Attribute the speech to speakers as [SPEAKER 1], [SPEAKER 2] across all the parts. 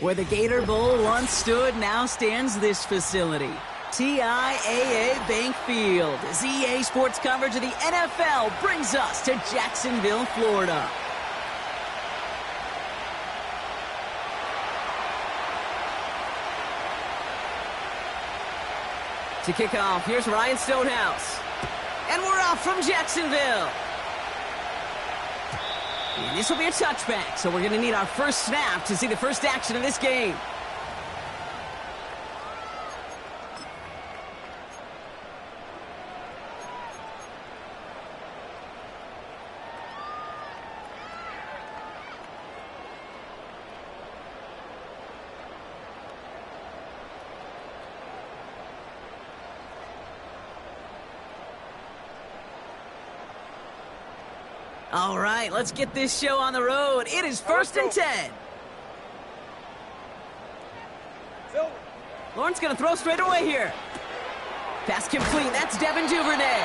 [SPEAKER 1] Where the Gator Bowl once stood, now stands this facility. TIAA Bank Field, as EA Sports coverage of the NFL brings us to Jacksonville, Florida. To kick off, here's Ryan Stonehouse. And we're off from Jacksonville. And this will be a touchback, so we're going to need our first snap to see the first action of this game. All right, let's get this show on the road. It is 1st and 10. Lawrence going to throw straight away here. Pass complete. That's Devin Duvernay.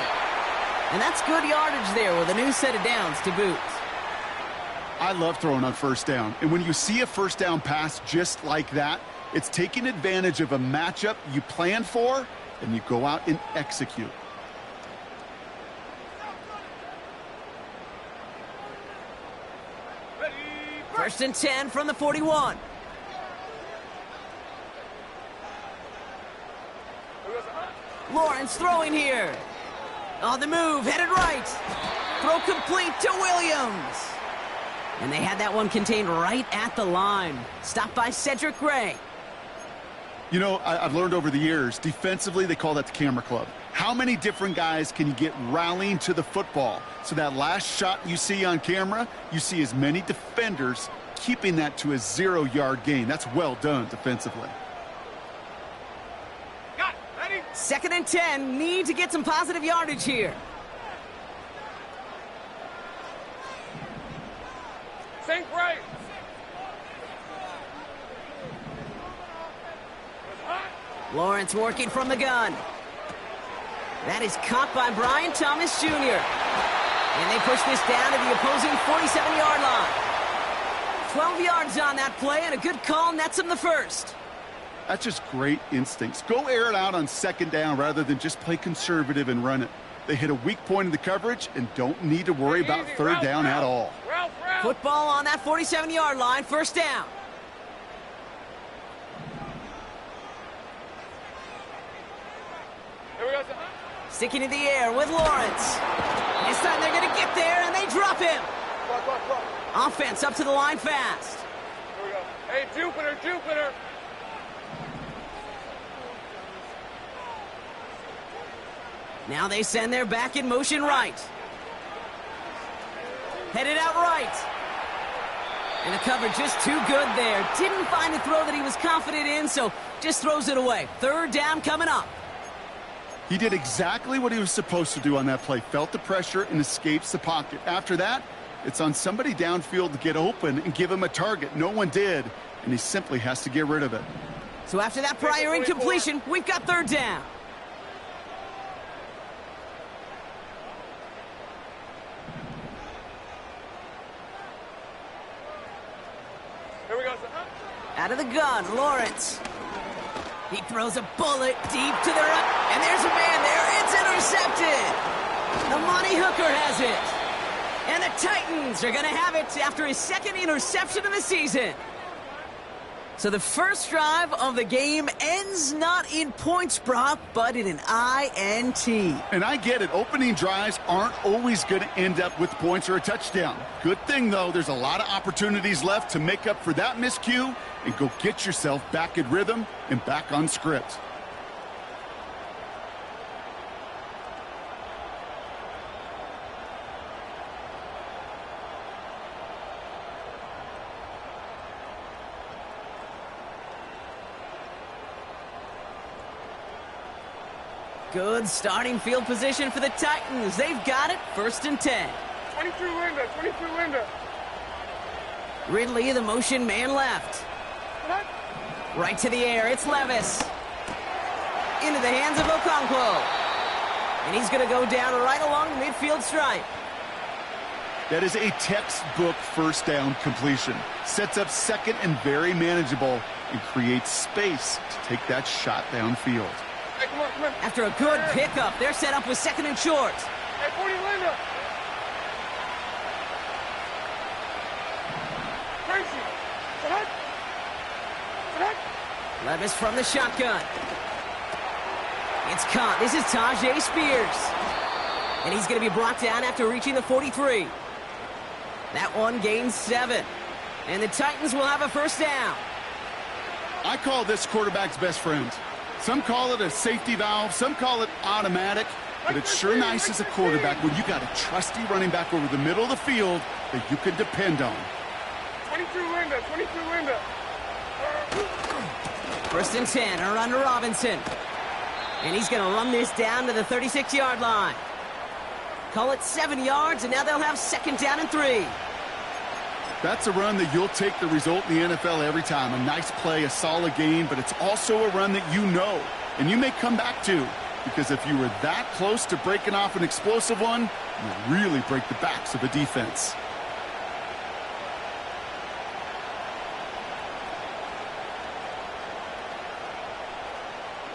[SPEAKER 1] And that's good yardage there with a new set of downs to boot.
[SPEAKER 2] I love throwing on first down. And when you see a first down pass just like that, it's taking advantage of a matchup you planned for, and you go out and execute.
[SPEAKER 1] First and 10 from the 41. Lawrence throwing here. On the move, headed right. Throw complete to Williams. And they had that one contained right at the line. Stopped by Cedric Gray.
[SPEAKER 2] You know, I've learned over the years, defensively, they call that the camera club. How many different guys can you get rallying to the football? So that last shot you see on camera, you see as many defenders keeping that to a 0-yard gain. That's well done defensively.
[SPEAKER 3] Got it. Ready?
[SPEAKER 1] 2nd and 10. Need to get some positive yardage here.
[SPEAKER 3] Sink right.
[SPEAKER 1] Lawrence working from the gun. That is caught by Brian Thomas Jr. And they push this down to the opposing 47-yard line. 12 yards on that play, and a good call nets him the first.
[SPEAKER 2] That's just great instincts. Go air it out on 2nd down rather than just play conservative and run it. They hit a weak point in the coverage and don't need to worry about 3rd down at all.
[SPEAKER 1] Football on that 47-yard line, 1st down.
[SPEAKER 3] Here we go.
[SPEAKER 1] Sticking in the air with Lawrence. This time they're going to get there, and they drop him.
[SPEAKER 3] Go.
[SPEAKER 1] Offense up to the line fast.
[SPEAKER 3] Here we go. Hey, Jupiter.
[SPEAKER 1] Now they send their back in motion right. Headed out right. And the coverage just too good there. Didn't find a throw that he was confident in, so just throws it away. 3rd down coming up.
[SPEAKER 2] He did exactly what he was supposed to do on that play. Felt the pressure and escapes the pocket. After that, it's on somebody downfield to get open and give him a target. No one did, and he simply has to get rid of it.
[SPEAKER 1] So after that prior incompletion, we've got 3rd down.
[SPEAKER 3] Here we go.
[SPEAKER 1] Out of the gun, Lawrence. He throws a bullet deep to the right, and there's a man there. It's intercepted. The Monty Hooker has it. And the Titans are going to have it after his 2nd interception of the season. So the first drive of the game ends not in points, Brock, but in an INT.
[SPEAKER 2] And I get it. Opening drives aren't always going to end up with points or a touchdown. Good thing, though, there's a lot of opportunities left to make up for that miscue and go get yourself back in rhythm and back on script.
[SPEAKER 1] Good starting field position for the Titans. They've got it, 1st and 10.
[SPEAKER 3] 23 Linda.
[SPEAKER 1] Ridley, the motion man left.
[SPEAKER 3] What?
[SPEAKER 1] Right to the air, it's Levis. Into the hands of Okonkwo. And he's going to go down right along the midfield stripe.
[SPEAKER 2] That is a textbook first down completion. Sets up second and very manageable and creates space to take that shot downfield.
[SPEAKER 3] Hey, come on, come on.
[SPEAKER 1] After a good pickup, they're set up with second and short.
[SPEAKER 3] Hey, 40, Linda. Tracy. Select.
[SPEAKER 1] Levis from the shotgun. It's caught. This is Tajay Spears. And he's going to be brought down after reaching the 43. That one gains 7. And the Titans will have a first down.
[SPEAKER 2] I call this quarterback's best friend. Some call it a safety valve, some call it automatic, but it's sure nice as a quarterback when you got a trusty running back over the middle of the field that you can depend on.
[SPEAKER 3] 22 Linda.
[SPEAKER 1] First and 10, a run to Robinson. And he's going to run this down to the 36-yard line. Call it 7 yards, and now they'll have second down and 3.
[SPEAKER 2] That's a run that you'll take the result in the NFL every time. A nice play, a solid game, but it's also a run that you know, and you may come back to, because if you were that close to breaking off an explosive one, you really break the backs of a defense.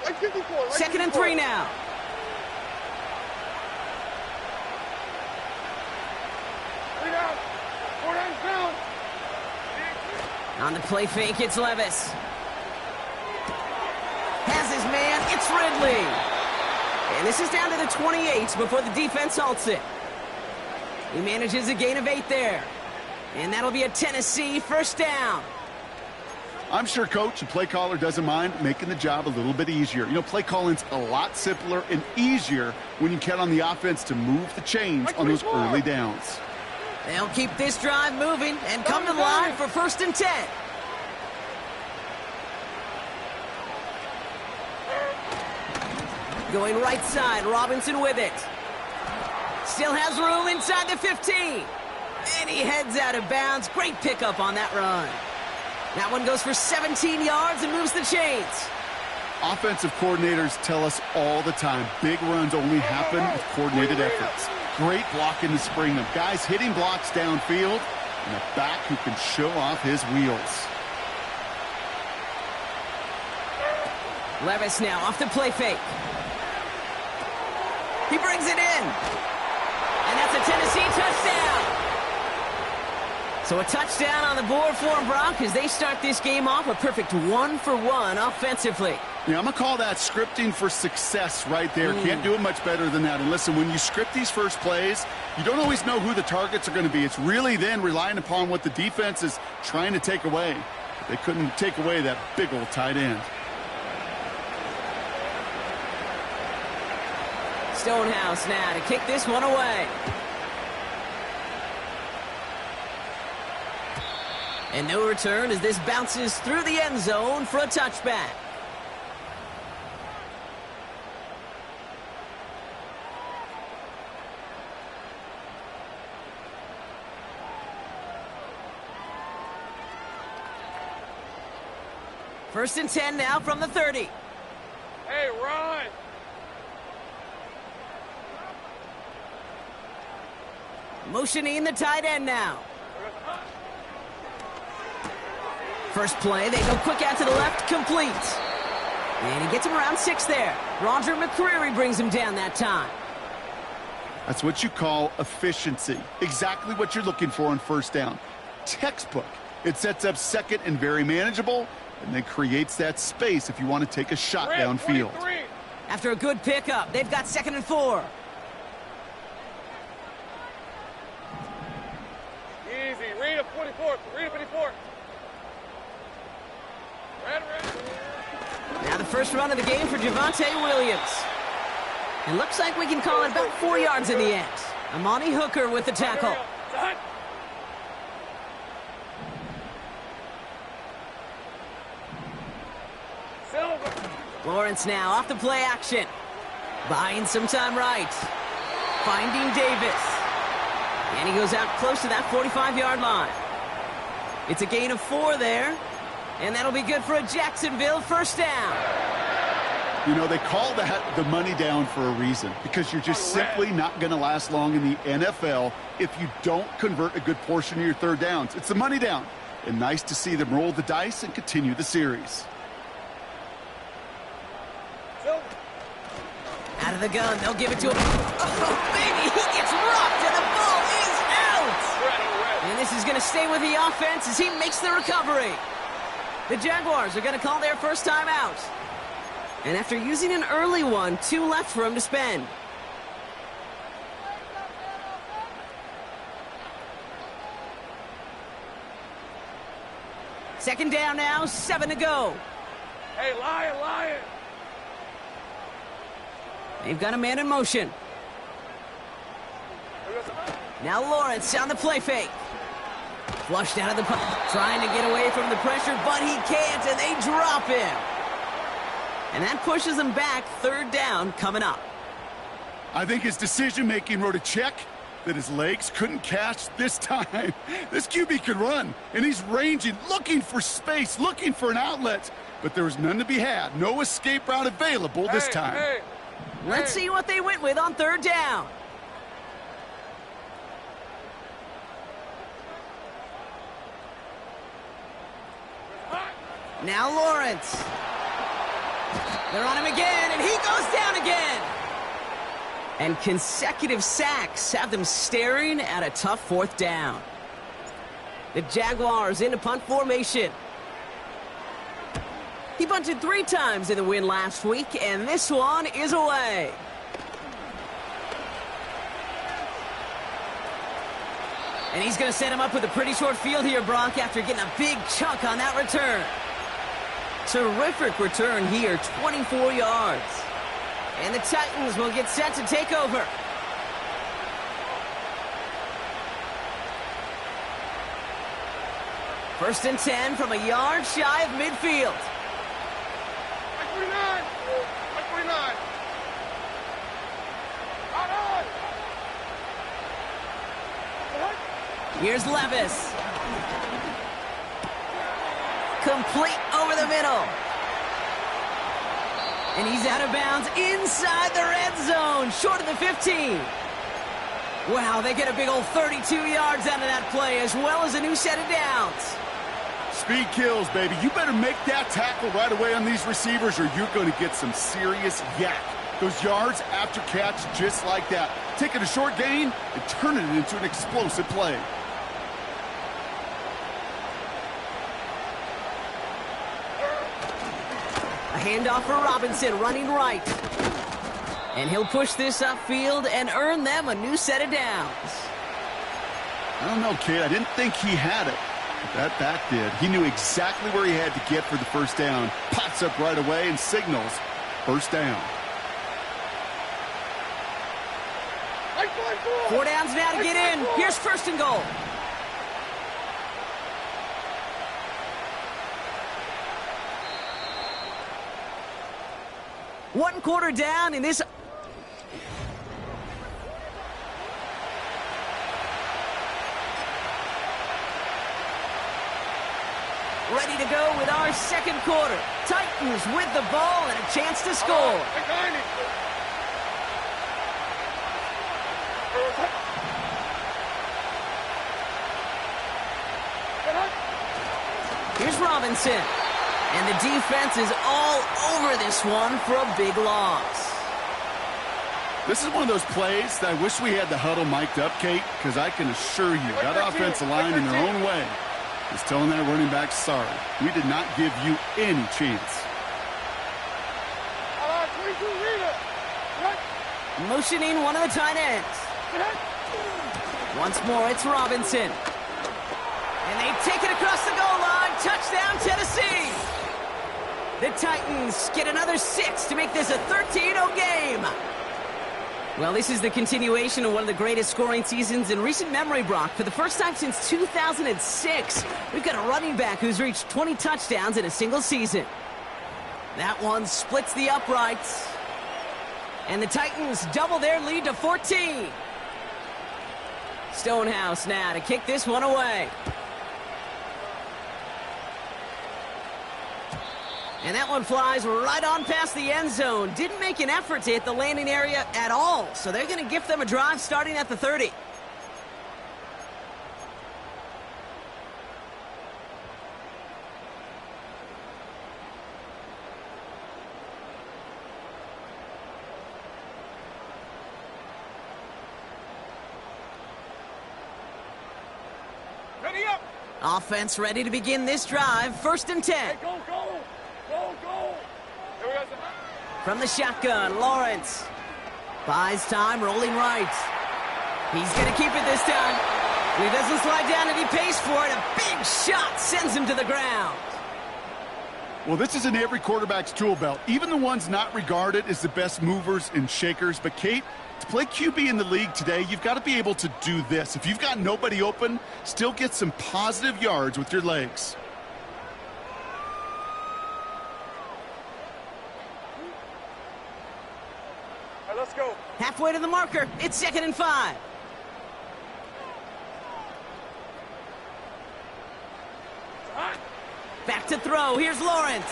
[SPEAKER 3] Right 54. Right
[SPEAKER 1] Second and
[SPEAKER 3] 54.
[SPEAKER 1] 3 now.
[SPEAKER 3] Three down. 4 down.
[SPEAKER 1] On the play fake, it's Levis. Has his man, it's Ridley. And this is down to the 28 before the defense halts it. He manages a gain of 8 there. And that'll be a Tennessee first down.
[SPEAKER 2] I'm sure coach and play caller doesn't mind making the job a little bit easier. You know, play calling's a lot simpler and easier when you count on the offense to move the chains on those early downs.
[SPEAKER 1] They'll keep this drive moving and come to the line for first and 10. Going right side, Robinson with it. Still has room inside the 15. And he heads out of bounds. Great pickup on that run. That one goes for 17 yards and moves the chains.
[SPEAKER 2] Offensive coordinators tell us all the time, big runs only happen with coordinated efforts. Great blocking to spring them. Guys hitting blocks downfield, and a back who can show off his wheels.
[SPEAKER 1] Levis now off the play fake. He brings it in. And that's a Tennessee touchdown. So a touchdown on the board for them, Brock, as they start this game off a perfect 1-for-1 offensively.
[SPEAKER 2] Yeah, I'm going to call that scripting for success right there. Can't do it much better than that. And listen, when you script these first plays, you don't always know who the targets are going to be. It's really then relying upon what the defense is trying to take away. They couldn't take away that big old tight end.
[SPEAKER 1] Stonehouse now to kick this one away. And no return as this bounces through the end zone for a touchback. First and 10 now from the 30.
[SPEAKER 3] Hey, run.
[SPEAKER 1] Motioning the tight end now. First play, they go quick out to the left, complete. And he gets him around 6 there. Roger McCreary brings him down that time.
[SPEAKER 2] That's what you call efficiency. Exactly what you're looking for on first down. Textbook. It sets up second and very manageable, and then creates that space if you want to take a shot downfield.
[SPEAKER 3] 23.
[SPEAKER 1] After a good pickup, they've got second and 4.
[SPEAKER 3] Easy. Read a 44. Read a 54. Red.
[SPEAKER 1] Now the first run of the game for Javonte Williams. It looks like we can call it about 4 yards in the end. Amani Hooker with the tackle.
[SPEAKER 3] Silver.
[SPEAKER 1] Lawrence now off the play action. Buying some time right. Finding Davis. And he goes out close to that 45-yard line. It's a gain of 4 there. And that'll be good for a Jacksonville first down.
[SPEAKER 2] You know, they call that the money down for a reason, because you're just simply not going to last long in the NFL if you don't convert a good portion of your third downs. It's the money down. And nice to see them roll the dice and continue the series.
[SPEAKER 1] Out of the gun, they'll give it to him. Oh, baby, he gets rocked, and the ball is out! And this is going to stay with the offense as he makes the recovery. The Jaguars are going to call their first time out. And after using an early one, 2 left for him to spend. Second down now, 7 to go.
[SPEAKER 3] Hey, Lion!
[SPEAKER 1] They've got a man in motion. Now Lawrence on the play fake. Flushed out of the pocket, trying to get away from the pressure, but he can't, and they drop him. And that pushes him back. Third down coming up.
[SPEAKER 2] I think his decision-making wrote a check that his legs couldn't catch this time. This QB could run, and he's ranging, looking for space, looking for an outlet. But there was none to be had. No escape route available this time.
[SPEAKER 1] Let's see what they went with on third down. Now Lawrence. They're on him again, and he goes down again. And consecutive sacks have them staring at a tough fourth down. The Jaguars into punt formation. He bunted 3 times in the win last week, and this one is away. And he's going to set him up with a pretty short field here, Brock, after getting a big chunk on that return. Terrific return here, 24 yards. And the Titans will get set to take over. First and 10 from a yard shy of midfield.
[SPEAKER 3] 49!
[SPEAKER 1] Here's Levis. Complete over the middle. And he's out of bounds inside the red zone, short of the 15. Wow, they get a big old 32 yards out of that play, as well as a new set of downs.
[SPEAKER 2] Speed kills, baby. You better make that tackle right away on these receivers, or you're going to get some serious yak. Those yards after catch just like that. Taking a short gain and turning it into an explosive play.
[SPEAKER 1] A handoff for Robinson, running right. And he'll push this upfield and earn them a new set of downs.
[SPEAKER 2] I don't know, kid. I didn't think he had it. But that back did. He knew exactly where he had to get for the first down. Pots up right away and signals first down.
[SPEAKER 1] 4 downs now to get in. Here's first and goal. One quarter down in this. Ready to go with our second quarter. Titans with the ball and a chance to score. Here's Robinson. And the defense is all over this one for a big loss.
[SPEAKER 2] This is one of those plays that I wish we had the huddle mic'd up, Kate, because I can assure you that offensive line in their own way is telling that running back, sorry, we did not give you any chance.
[SPEAKER 1] Motioning one of the tight ends. Once more, it's Robinson. And they take it across the goal line. Touchdown, Tennessee. The Titans get another 6 to make this a 13-0 game. Well, this is the continuation of one of the greatest scoring seasons in recent memory, Brock. For the first time since 2006, we've got a running back who's reached 20 touchdowns in a single season. That one splits the uprights. And the Titans double their lead to 14. Stonehouse now to kick this one away. And that one flies right on past the end zone. Didn't make an effort to hit the landing area at all. So they're going to gift them a drive starting at the 30.
[SPEAKER 3] Ready up.
[SPEAKER 1] Offense ready to begin this drive. 1st and 10.
[SPEAKER 3] Hey, go, go. Go, go. Here we go.
[SPEAKER 1] From the shotgun, Lawrence. Buys time, rolling right. He's going to keep it this time. He doesn't slide down and he pays for it. A big shot sends him to the ground.
[SPEAKER 2] Well, this is in every quarterback's tool belt, even the ones not regarded as the best movers and shakers. But, Kate, to play QB in the league today, you've got to be able to do this. If you've got nobody open, still get some positive yards with your legs.
[SPEAKER 3] All right, let's go.
[SPEAKER 1] Halfway to the marker. It's 2nd and 5.
[SPEAKER 3] Hot.
[SPEAKER 1] Back to throw. Here's Lawrence.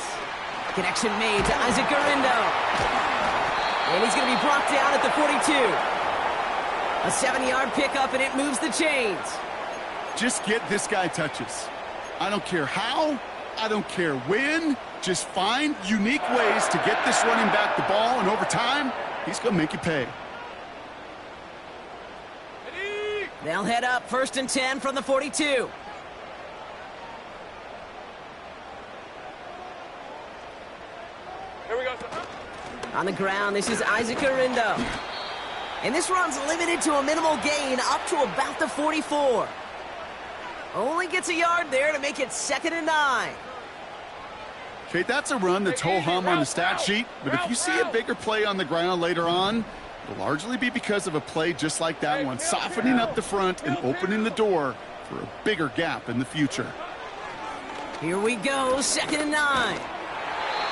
[SPEAKER 1] Connection made to Isaac Garindo. And he's going to be brought down at the 42. A 7-yard pickup, and it moves the chains.
[SPEAKER 2] Just get this guy touches. I don't care how, I don't care when. Just find unique ways to get this running back the ball, and over time, he's going to make you pay.
[SPEAKER 3] Ready.
[SPEAKER 1] They'll head up 1st and 10 from the 42.
[SPEAKER 3] Here we go.
[SPEAKER 1] On the ground, this is Isaac Garindo. And this run's limited to a minimal gain up to about the 44. Only gets a yard there to make it 2nd and 9.
[SPEAKER 2] Kate, that's a run that's ho-hum on the stat sheet, but if you see a bigger play on the ground later on, it'll largely be because of a play just like that one, softening up the front and opening the door for a bigger gap in the future.
[SPEAKER 1] Here we go, 2nd and 9.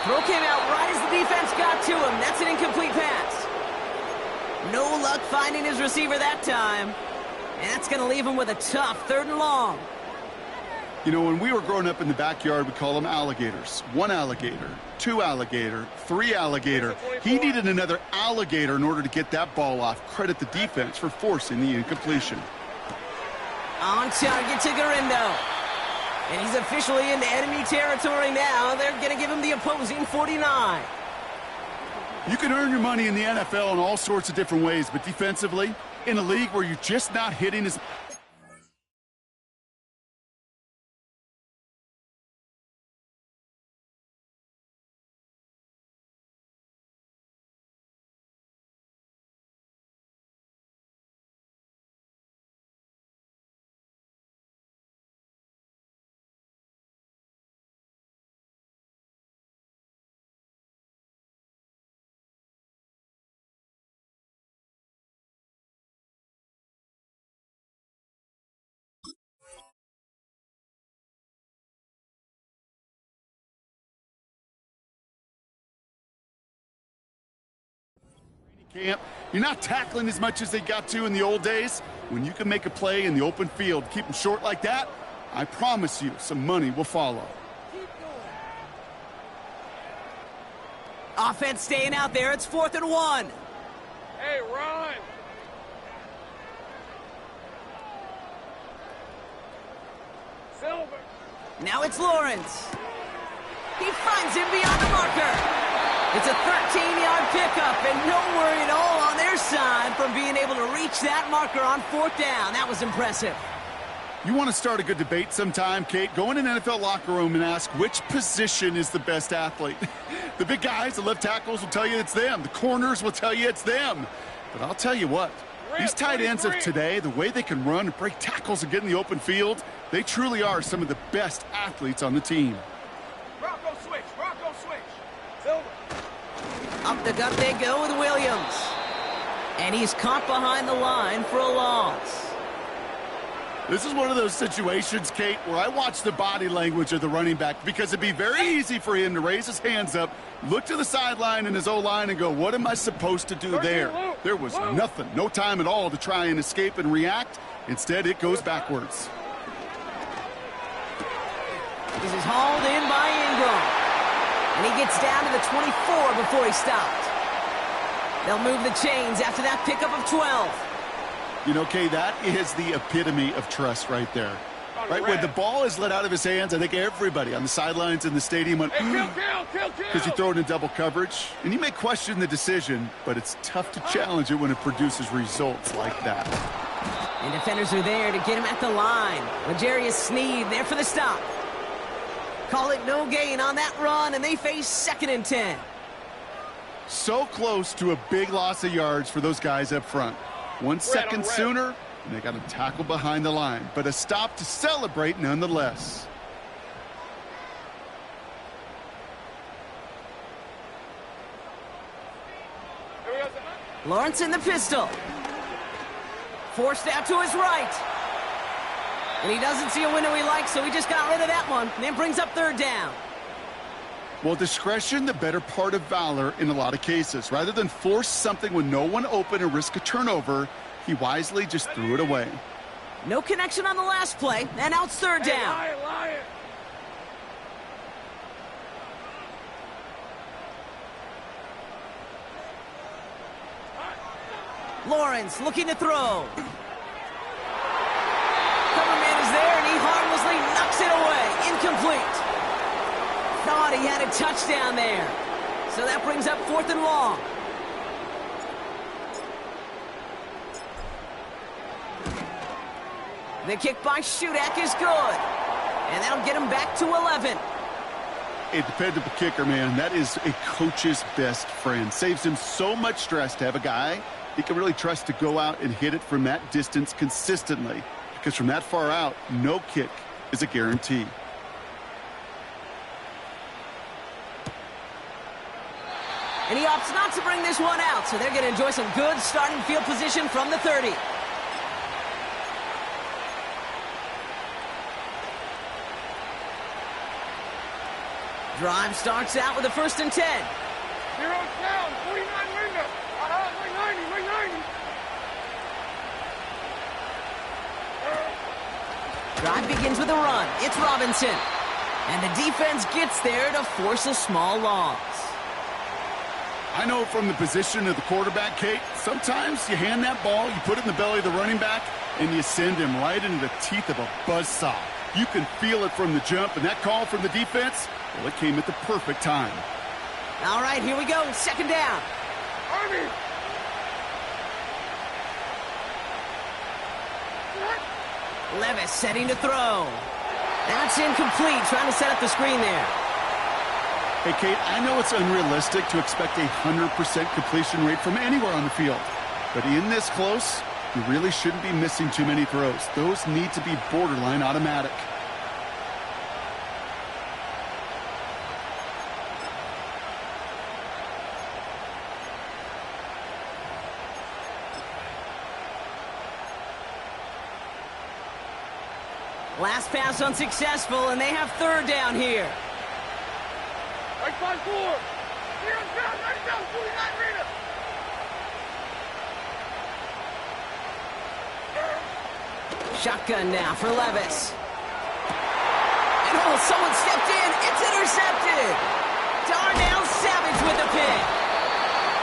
[SPEAKER 1] Throw came out right as the defense got to him. That's an incomplete pass. No luck finding his receiver that time. And that's going to leave him with a tough 3rd and long.
[SPEAKER 2] You know, when we were growing up in the backyard, we call them alligators. 1 alligator, 2 alligator, 3 alligator. He needed another alligator in order to get that ball off. Credit the defense for forcing the incompletion.
[SPEAKER 1] On target to Garindo. And he's officially into enemy territory now. They're going to give him the opposing 49.
[SPEAKER 2] You can earn your money in the NFL in all sorts of different ways, but defensively, in a league where you're just not hitting as... camp. You're not tackling as much as they got to in the old days. When you can make a play in the open field, keep them short like that, I promise you some money will follow.
[SPEAKER 1] Offense staying out there. It's 4th and 1.
[SPEAKER 3] Hey, run. Silver.
[SPEAKER 1] Now it's Lawrence. He finds him beyond the marker. It's a 13-yard pickup, and no worry at all on their side from being able to reach that marker on 4th down. That was impressive.
[SPEAKER 2] You want to start a good debate sometime, Kate? Go in an NFL locker room and ask which position is the best athlete. The big guys, the left tackles will tell you it's them. The corners will tell you it's them. But I'll tell you what, these tight ends of today, the way they can run and break tackles and get in the open field, they truly are some of the best athletes on the team.
[SPEAKER 3] Rocco switch. Rocco switch. Silver.
[SPEAKER 1] Up the gut they go with Williams. And he's caught behind the line for a loss.
[SPEAKER 2] This is one of those situations, Kate, where I watch the body language of the running back because it'd be very easy for him to raise his hands up, look to the sideline in his O-line and go, what am I supposed to do there? There was nothing, no time at all to try and escape and react. Instead, it goes backwards.
[SPEAKER 1] This is hauled in by Ingram. And he gets down to the 24 before he stopped. They'll move the chains after that pickup of 12.
[SPEAKER 2] You know, Kay, that is the epitome of trust right there. Right, when the ball is let out of his hands, I think everybody on the sidelines in the stadium went, because you throw it in double coverage. And you may question the decision, but it's tough to challenge it when it produces results like that.
[SPEAKER 1] And defenders are there to get him at the line. L'Jarius Sneed there for the stop. Call it no gain on that run, and they face 2nd and 10.
[SPEAKER 2] So close to a big loss of yards for those guys up front. 1 second sooner, and they got a tackle behind the line. But a stop to celebrate nonetheless.
[SPEAKER 1] Lawrence in the pistol. Forced out to his right. And he doesn't see a window he likes, so he just got rid of that one. And then brings up 3rd down.
[SPEAKER 2] Well, discretion, the better part of valor in a lot of cases. Rather than force something with no one open and risk a turnover, he wisely just threw it away.
[SPEAKER 1] No connection on the last play, and now it's 3rd down.
[SPEAKER 3] Lion.
[SPEAKER 1] Lawrence looking to throw. Cover man is there, and he harmlessly knocks it away. Incomplete. Thought he had a touchdown there. So that brings up 4th and long. The kick by Shudak is good. And that'll get him back to 11.
[SPEAKER 2] A dependable kicker, man. That is a coach's best friend. Saves him so much stress to have a guy he can really trust to go out and hit it from that distance consistently. Because from that far out, no kick is a guarantee.
[SPEAKER 1] And he opts not to bring this one out, so they're going to enjoy some good starting field position from the 30. Drive starts out with a 1st and 10.
[SPEAKER 3] 0 down, 49 window. 190.
[SPEAKER 1] Drive begins with a run. It's Robinson. And the defense gets there to force a small loss.
[SPEAKER 2] I know from the position of the quarterback, Kate, sometimes you hand that ball, you put it in the belly of the running back, and you send him right into the teeth of a buzzsaw. You can feel it from the jump, and that call from the defense, well, it came at the perfect time.
[SPEAKER 1] All right, here we go. 2nd down.
[SPEAKER 3] Army.
[SPEAKER 1] Levis setting to throw. That's incomplete, trying to set up the screen there.
[SPEAKER 2] Hey, Kate, I know it's unrealistic to expect a 100% completion rate from anywhere on the field. But in this close, you really shouldn't be missing too many throws. Those need to be borderline automatic.
[SPEAKER 1] Last pass unsuccessful, and they have 3rd down here.
[SPEAKER 3] Right side 4. 0 down, 49 meter.
[SPEAKER 1] Shotgun now for Levis. And someone stepped in. It's intercepted. Darnell Savage with the pick.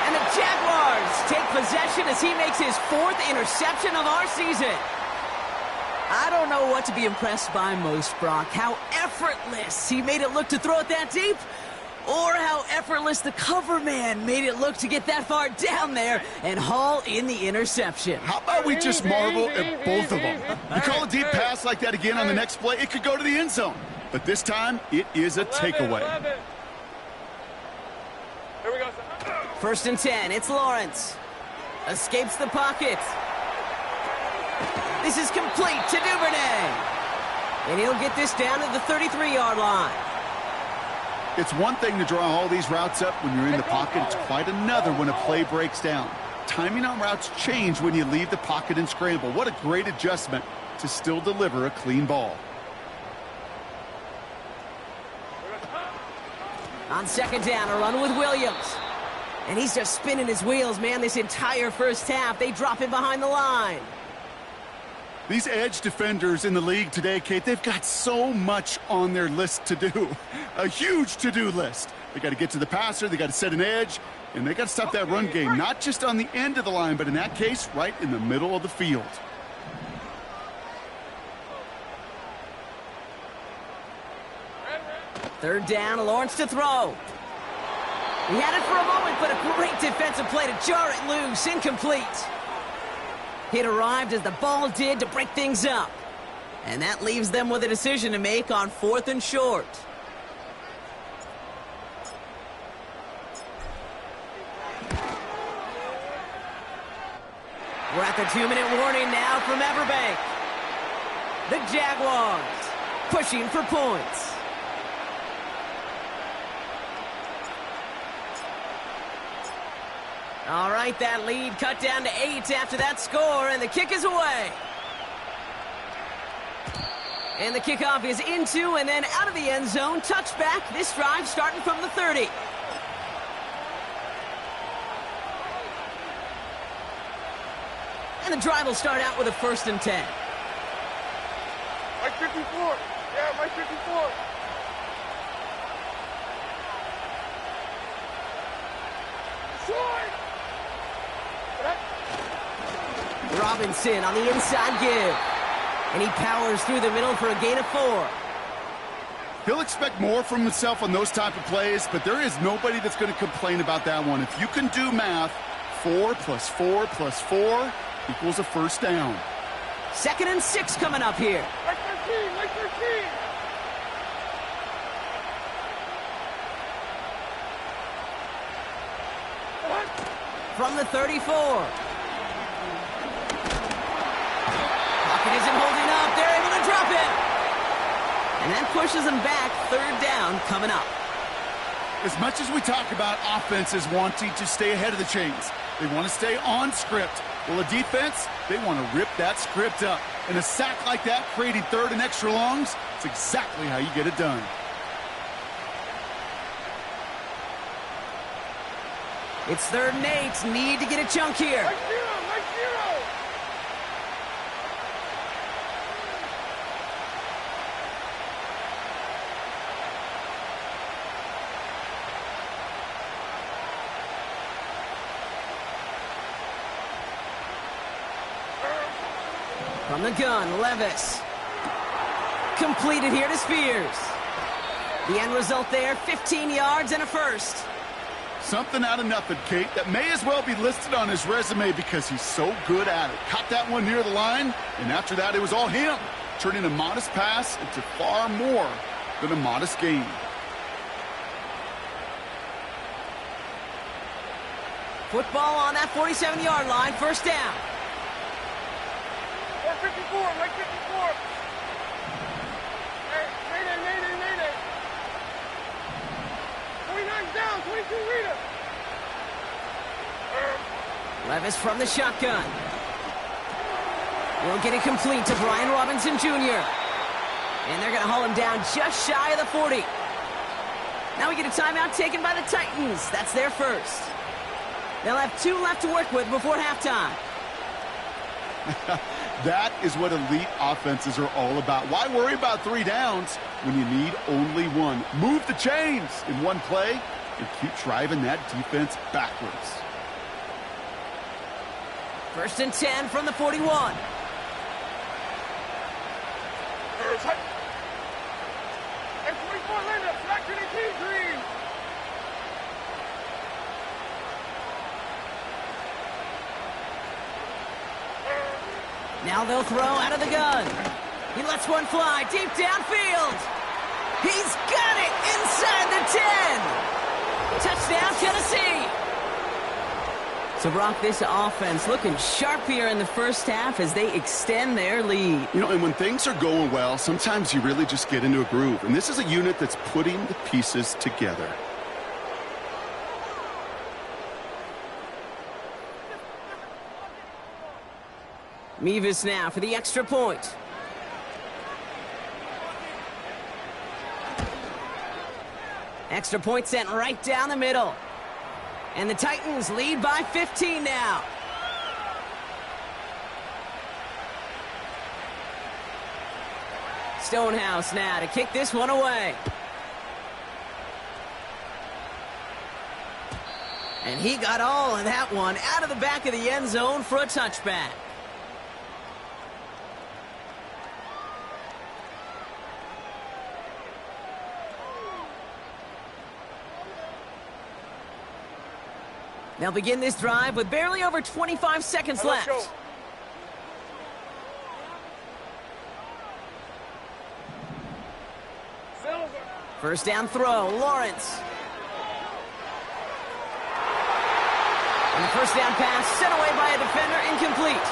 [SPEAKER 1] And the Jaguars take possession as he makes his 4th interception of our season. I don't know what to be impressed by most, Brock. How effortless he made it look to throw it that deep, or how effortless the cover man made it look to get that far down there and haul in the interception.
[SPEAKER 2] How about we just marvel at both of them? You call a deep pass like that again on the next play, it could go to the end zone. But this time, it is a takeaway.
[SPEAKER 3] 11. Here we go.
[SPEAKER 1] 1st and 10, it's Lawrence. Escapes the pocket. This is complete to Duvernay. And he'll get this down to the 33-yard line.
[SPEAKER 2] It's one thing to draw all these routes up when you're in the pocket. It's quite another when a play breaks down. Timing on routes change when you leave the pocket and scramble. What a great adjustment to still deliver a clean ball.
[SPEAKER 1] On 2nd down, a run with Williams. And he's just spinning his wheels, man, this entire first half. They drop him behind the line.
[SPEAKER 2] These edge defenders in the league today, Kate, they've got so much on their list to do. A huge to-do list. They got to get to the passer, they got to set an edge, and they got to stop that run game, not just on the end of the line, but in that case, right in the middle of the field.
[SPEAKER 1] Third down, Lawrence to throw. He had it for a moment, but a great defensive play to jar it loose. Incomplete. It arrived as the ball did to break things up. And that leaves them with a decision to make on 4th and short. We're at the 2-minute warning now from Everbank. The Jaguars pushing for points. All right, that lead cut down to 8 after that score, and the kick is away. And the kickoff is into and then out of the end zone. Touchback. This drive starting from the 30. And the drive will start out with a 1st and 10.
[SPEAKER 3] Mike 54. Yeah, Mike 54.
[SPEAKER 1] Robinson on the inside give. And he powers through the middle for a gain of 4.
[SPEAKER 2] He'll expect more from himself on those type of plays, but there is nobody that's going to complain about that one. If you can do math, 4 + 4 + 4 equals a 1st down.
[SPEAKER 1] 2nd and 6 coming up here.
[SPEAKER 3] Mike 13, Mike 13.
[SPEAKER 1] From the 34. Pocket isn't holding up. They're able to drop it. And that pushes them back. 3rd down coming up.
[SPEAKER 2] As much as we talk about offenses wanting to stay ahead of the chains, they want to stay on script. Well, a defense, they want to rip that script up. And a sack like that, creating 3rd and extra longs, it's exactly how you get it done.
[SPEAKER 1] It's 3rd and 8. Need to get a chunk here.
[SPEAKER 3] Mike 0, Mike 0.
[SPEAKER 1] From the gun, Levis. Completed here to Spears. The end result there, 15 yards and a 1st.
[SPEAKER 2] Something out of nothing, Kate, that may as well be listed on his resume because he's so good at it. Caught that one near the line, and after that, it was all him, turning a modest pass into far more than a modest gain.
[SPEAKER 1] Football on that 47-yard line, 1st down.
[SPEAKER 3] 54, Mike 54. Hey, Mayday. 29's down, 22 Rita.
[SPEAKER 1] Levis from the shotgun. Will get it complete to Brian Robinson Jr. And they're going to haul him down just shy of the 40. Now we get a timeout taken by the Titans. That's their 1st. They'll have 2 left to work with before halftime.
[SPEAKER 2] That is what elite offenses are all about. Why worry about 3 downs when you need only 1? Move the chains in one play and keep driving that defense backwards.
[SPEAKER 1] 1st and 10 from the 41.
[SPEAKER 3] And 24 Linda, flat to the key, green.
[SPEAKER 1] Now they'll throw out of the gun. He lets one fly deep downfield. He's got it inside the 10. Touchdown, Tennessee. So, Brock, this offense looking sharp here in the 1st half as they extend their lead.
[SPEAKER 2] You know, and when things are going well, sometimes you really just get into a groove. And this is a unit that's putting the pieces together.
[SPEAKER 1] Mevis now for the extra point. Extra point sent right down the middle. And the Titans lead by 15 now. Stonehouse now to kick this one away. And he got all of that one out of the back of the end zone for a touchback. They'll begin this drive with barely over 25 seconds left. First down throw, Lawrence. And the first down pass sent away by a defender, incomplete.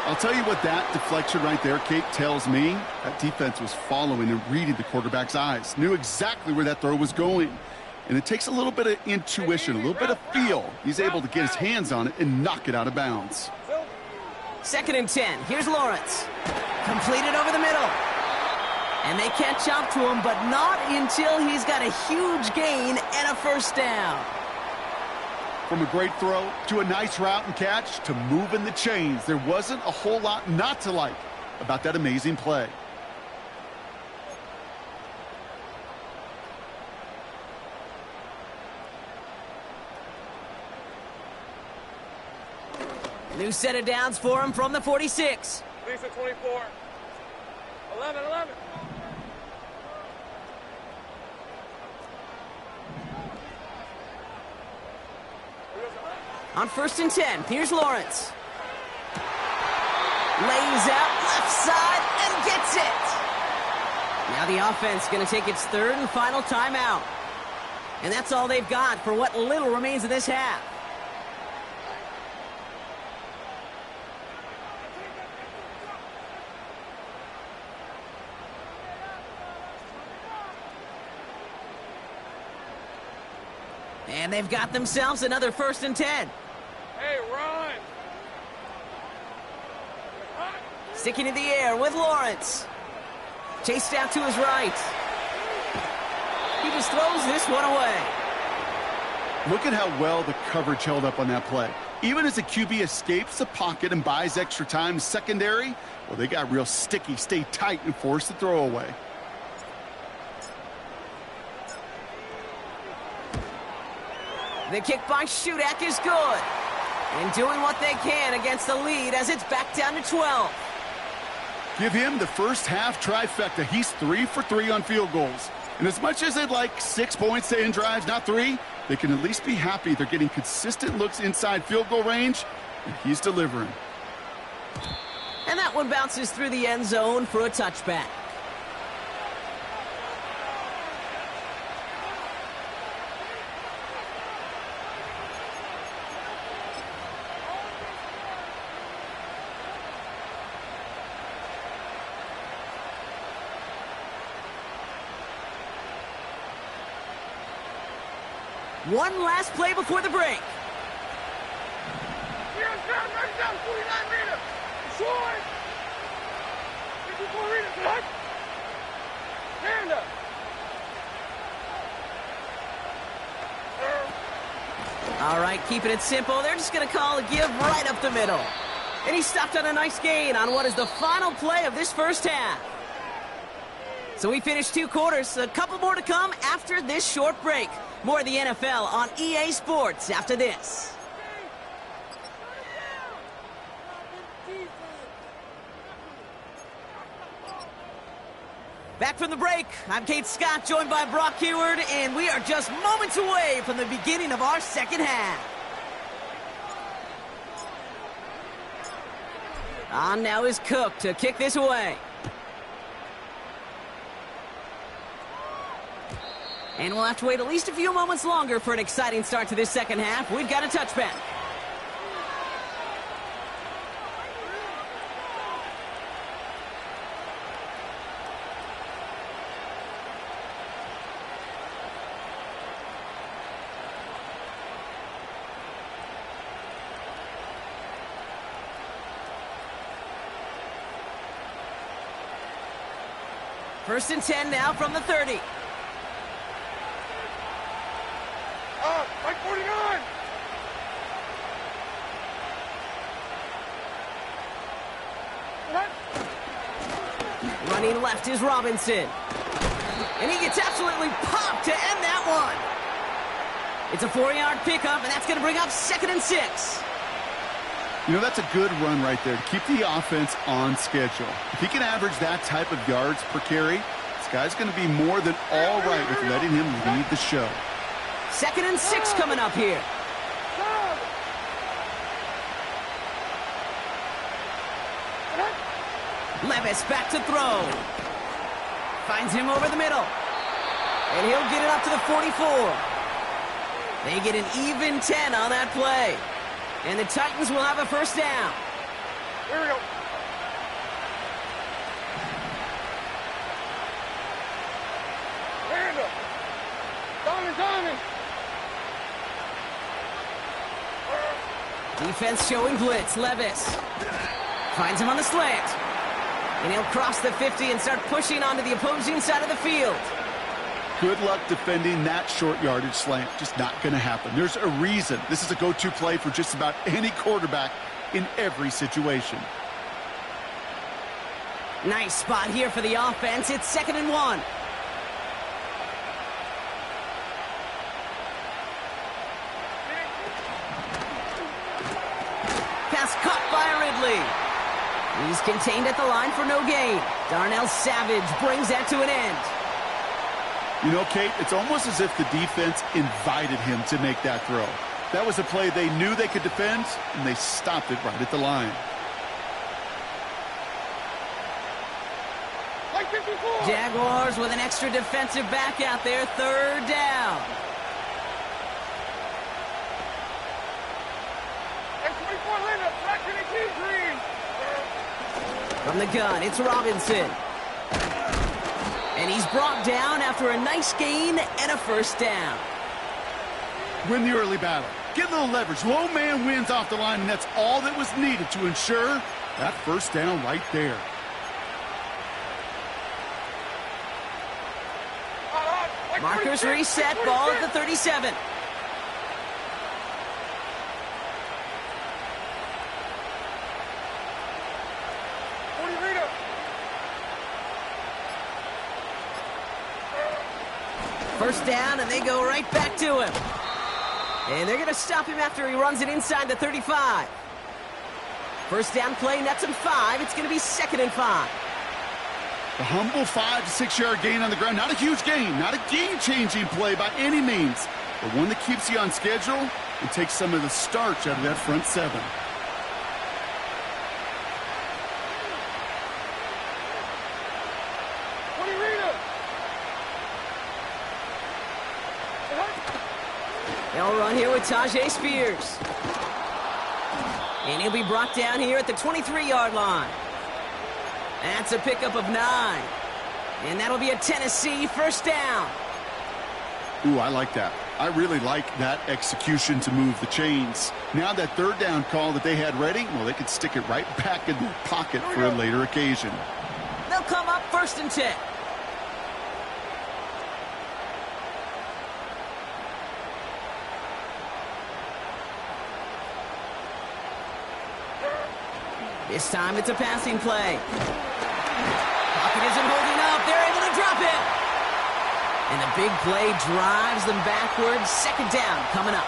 [SPEAKER 2] I'll tell you what that deflection right there, Kate, tells me. That defense was following and reading the quarterback's eyes. Knew exactly where that throw was going. And it takes a little bit of intuition, a little bit of feel. He's able to get his hands on it and knock it out of bounds.
[SPEAKER 1] 2nd and 10. Here's Lawrence. Completed over the middle. And they catch up to him, but not until he's got a huge gain and a first down.
[SPEAKER 2] From a great throw to a nice route and catch to moving the chains, there wasn't a whole lot not to like about that amazing play.
[SPEAKER 1] New set of downs for him from the 46.
[SPEAKER 3] Lisa 24. 11.
[SPEAKER 1] On 1st and 10, here's Lawrence. Lays out left side and gets it. Now the offense going to take its 3rd and final timeout. And that's all they've got for what little remains of this half. And they've got themselves another 1st and 10.
[SPEAKER 3] Hey, run!
[SPEAKER 1] Sticking in the air with Lawrence. Chased out to his right. He just throws this one away.
[SPEAKER 2] Look at how well the coverage held up on that play. Even as the QB escapes the pocket and buys extra time secondary, well, they got real sticky, stay tight, and force the throw away.
[SPEAKER 1] The kick by Shudak is good. And doing what they can against the lead as it's back down to 12.
[SPEAKER 2] Give him the first half trifecta. He's 3 for 3 on field goals. And as much as they'd like 6 points to end drives, not 3, they can at least be happy they're getting consistent looks inside field goal range, and he's delivering.
[SPEAKER 1] And that one bounces through the end zone for a touchback. One last play before the break.
[SPEAKER 3] Here's down, 49 meters. Short. 54 meters, cut. Stand up.
[SPEAKER 1] All right, keeping it simple. They're just going to call a give right up the middle. And he stopped on a nice gain on what is the final play of this first half. So we finished 2 quarters. A couple more to come after this short break. More of the NFL on EA Sports after this. Back from the break, I'm Kate Scott, joined by Brock Heward, and we are just moments away from the beginning of our second half. On now is Cook to kick this away. And we'll have to wait at least a few moments longer for an exciting start to this second half. We've got a touchback. First and 10 now from the 30.
[SPEAKER 3] Like 49.
[SPEAKER 1] Running left is Robinson. And he gets absolutely popped to end that one. It's a 4-yard pickup, and that's going to bring up 2nd and 6.
[SPEAKER 2] You know, that's a good run right there to keep the offense on schedule. If he can average that type of yards per carry, this guy's going to be more than all right with letting him lead the show.
[SPEAKER 1] 2nd and 6 coming up here. Levis back to throw. Finds him over the middle. And he'll get it up to the 44. They get an even 10 on that play. And the Titans will have a first down.
[SPEAKER 3] Here we go. Hand up. Diamond.
[SPEAKER 1] Defense showing blitz. Levis finds him on the slant. And he'll cross the 50 and start pushing onto the opposing side of the field.
[SPEAKER 2] Good luck defending that short yardage slant. Just not going to happen. There's a reason this is a go-to play for just about any quarterback in every situation.
[SPEAKER 1] Nice spot here for the offense. It's 2nd and 1. Pass caught by Ridley. He's contained at the line for no gain. Darnell Savage brings that to an end.
[SPEAKER 2] You know, Kate, it's almost as if the defense invited him to make that throw. That was a play they knew they could defend, and they stopped it right at the line.
[SPEAKER 3] Like 54.
[SPEAKER 1] Jaguars with an extra defensive back out there. 3rd down.
[SPEAKER 3] X24 Linda, track in the key, green.
[SPEAKER 1] From the gun, it's Robinson. And he's brought down after a nice gain and a first down.
[SPEAKER 2] Win the early battle. Get a little leverage. Low man wins off the line, and that's all that was needed to ensure that first down right there.
[SPEAKER 1] Markers reset, ball at the 37. First down, and they go right back to him. And they're going to stop him after he runs it inside the 35. First down play, nets him 5. It's going to be 2nd and 5.
[SPEAKER 2] A humble 5 to 6 yard gain on the ground. Not a huge gain, not a game-changing play by any means, but one that keeps you on schedule and takes some of the starch out of that front 7.
[SPEAKER 1] They'll run here with Tajay Spears. And he'll be brought down here at the 23-yard line. That's a pickup of 9. And that'll be a Tennessee first down.
[SPEAKER 2] Ooh, I like that. I really like that execution to move the chains. Now that 3rd down call that they had ready, well, they could stick it right back in their pocket for a later occasion.
[SPEAKER 1] They'll come up 1st and 10. This time it's a passing play. Pocket isn't holding up. They're able to drop it. And the big play drives them backwards. 2nd down coming up.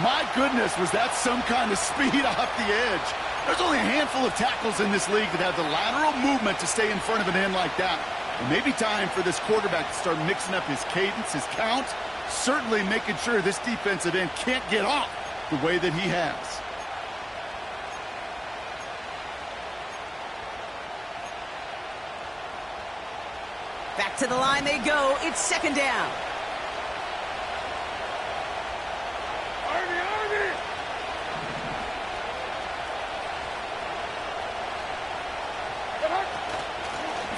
[SPEAKER 2] My goodness, was that some kind of speed off the edge. There's only a handful of tackles in this league that have the lateral movement to stay in front of an end like that. It may be time for this quarterback to start mixing up his cadence, his count, certainly making sure this defensive end can't get off the way that he has.
[SPEAKER 1] Back to the line they go. It's 2nd down.
[SPEAKER 3] Army!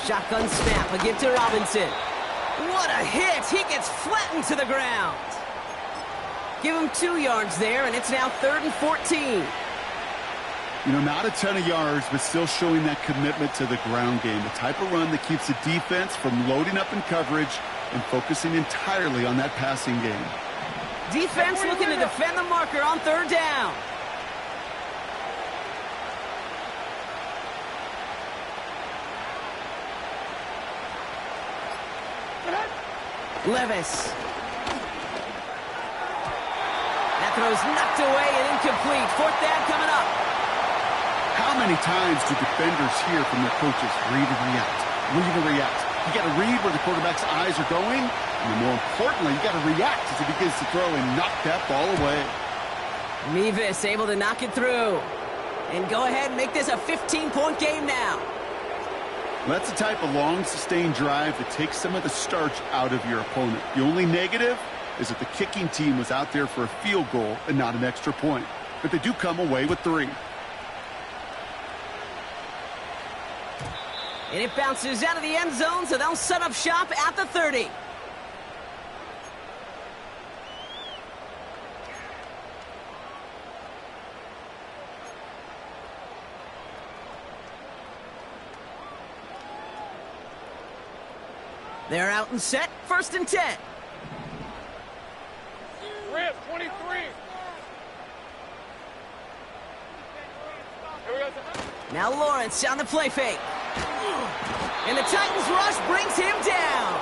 [SPEAKER 1] Shotgun snap, a give to Robinson. What a hit! He gets flattened to the ground. Give him 2 yards there, and it's now 3rd and 14.
[SPEAKER 2] You know, not a ton of yards, but still showing that commitment to the ground game. The type of run that keeps the defense from loading up in coverage and focusing entirely on that passing game.
[SPEAKER 1] Defense looking to defend the marker on 3rd down. Levis. throw's knocked away and incomplete. Fourth down coming up.
[SPEAKER 2] How many times do defenders hear from their coaches, read and react, read and react? You got to read where the quarterback's eyes are going, and more importantly, you got to react as he begins to throw and knock that ball away.
[SPEAKER 1] Mevis able to knock it through. And go ahead and make this a 15-point game now.
[SPEAKER 2] That's the type of long, sustained drive that takes some of the starch out of your opponent. The only negative is that the kicking team was out there for a field goal and not an extra point. But they do come away with 3.
[SPEAKER 1] And it bounces out of the end zone, so they'll set up shop at the 30. They're out and set. 1st and 10.
[SPEAKER 3] Rip, 23. Here we go.
[SPEAKER 1] Now Lawrence on the play fake. And the Titans rush brings him down.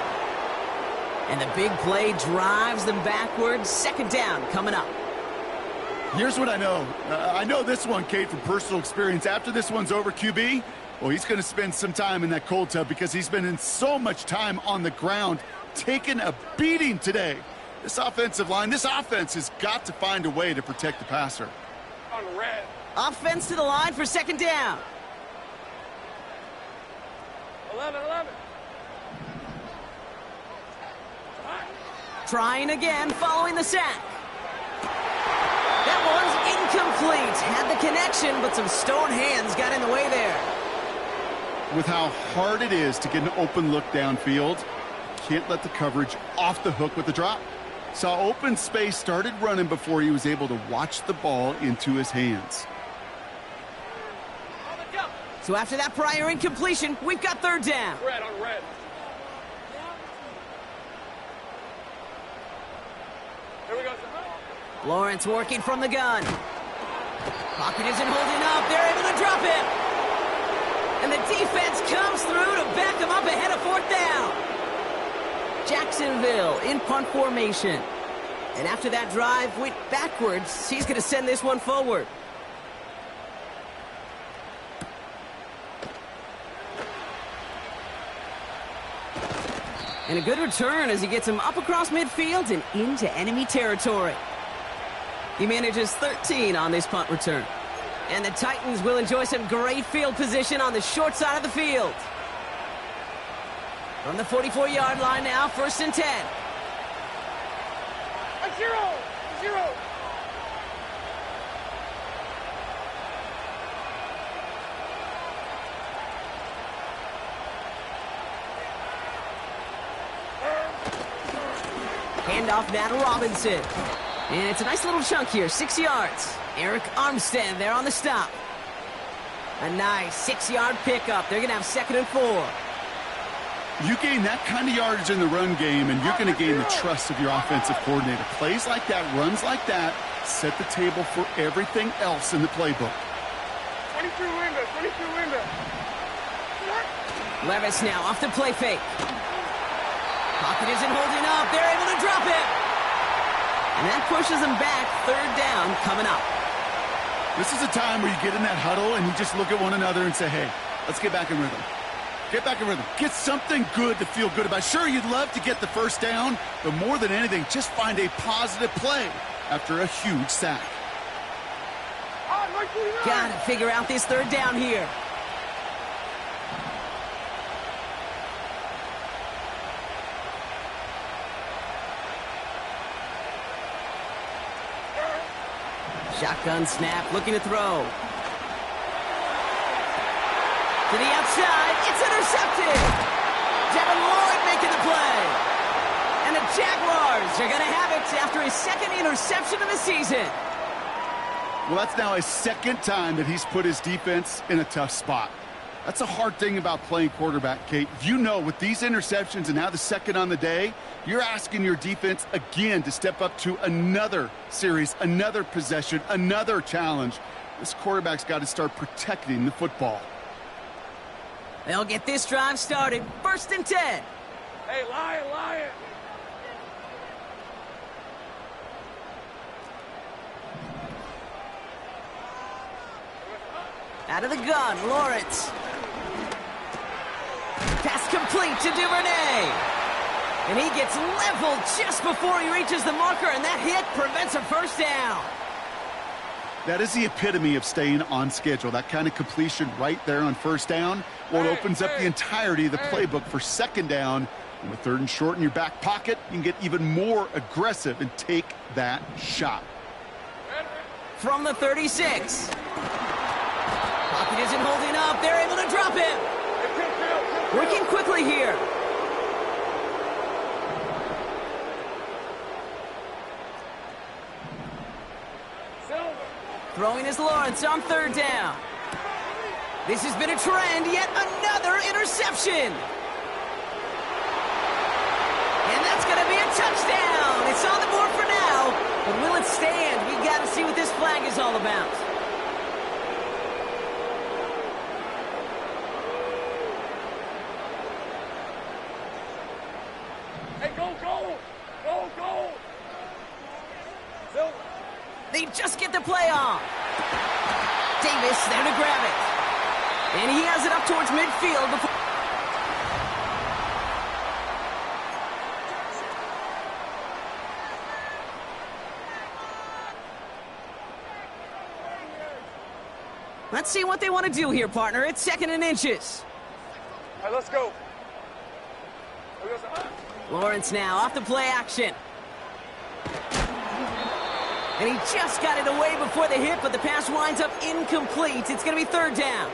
[SPEAKER 1] And the big play drives them backwards. 2nd down coming up.
[SPEAKER 2] Here's what I know. I know this one, Kate, from personal experience. After this one's over, QB, well, he's going to spend some time in that cold tub because he's been in so much time on the ground, taking a beating today. This offensive line, this offense has got to find a way to protect the passer.
[SPEAKER 3] On red.
[SPEAKER 1] Offense to the line for 2nd down.
[SPEAKER 3] 11.
[SPEAKER 1] Trying again following the sack. That one's incomplete. Had the connection, but some stone hands got in the way there.
[SPEAKER 2] With how hard it is to get an open look downfield, can't let the coverage off the hook with the drop. Saw open space, started running before he was able to watch the ball into his hands.
[SPEAKER 1] So after that prior incompletion, we've got 3rd down.
[SPEAKER 3] Red on red. Here we go.
[SPEAKER 1] Lawrence working from the gun. Pocket isn't holding up. They're able to drop it. And the defense comes through to back them up ahead of 4th down. Jacksonville in punt formation. And after that drive went backwards, he's going to send this one forward. And a good return as he gets him up across midfield and into enemy territory. He manages 13 on this punt return. And the Titans will enjoy some great field position on the short side of the field. From the 44-yard line now, 1st and 10.
[SPEAKER 3] A 0.
[SPEAKER 1] Handoff now to Robinson. And it's a nice little chunk here, 6 yards. Eric Armstead there on the stop. A nice 6-yard pickup. They're going to have 2nd and 4.
[SPEAKER 2] You gain that kind of yardage in the run game, and you're going to gain the trust of your offensive coordinator. Plays like that, runs like that, set the table for everything else in the playbook.
[SPEAKER 3] 22 window.
[SPEAKER 1] Levis now off the play fake. Pocket isn't holding up. They're able to drop it. And that pushes them back. 3rd down coming up.
[SPEAKER 2] This is a time where you get in that huddle and you just look at one another and say, hey, let's get back in rhythm. Get back in rhythm. Get something good to feel good about. Sure, you'd love to get the 1st down, but more than anything, just find a positive play after a huge sack.
[SPEAKER 1] Got to figure out this 3rd down here. Shotgun snap, looking to throw. To the outside, it's intercepted. Devin Lloyd making the play. And the Jaguars are going to have it after his 2nd interception of the season.
[SPEAKER 2] Well, that's now his 2nd time that he's put his defense in a tough spot. That's a hard thing about playing quarterback, Kate. You know, with these interceptions and now the 2nd on the day, you're asking your defense again to step up to another series, another possession, another challenge. This quarterback's got to start protecting the football.
[SPEAKER 1] They'll get this drive started. 1st and 10.
[SPEAKER 3] Hey, Lion.
[SPEAKER 1] Out of the gun, Lawrence. Pass complete to Duvernay. And he gets leveled just before he reaches the marker, and that hit prevents a first down.
[SPEAKER 2] That is the epitome of staying on schedule. That kind of completion right there on first down. Well, it opens up the entirety of the playbook for second down. And with third and short in your back pocket, you can get even more aggressive and take that shot.
[SPEAKER 1] From the 36. Pocket isn't holding up. They're able to drop him. Working quickly here. Throwing is Lawrence on third down. This has been a trend, yet another interception. And that's going to be a touchdown. It's on the board for now, but will it stand? We've got to see what this flag is all about.
[SPEAKER 3] Hey, go! Silver.
[SPEAKER 1] They just get the play off. Davis there to grab it. And he has it up towards midfield before... Let's see what they want to do here, partner. It's second and inches.
[SPEAKER 3] All right, let's go.
[SPEAKER 1] Lawrence now off the play action. And he just got it away before the hit, but the pass winds up incomplete. It's going to be third down.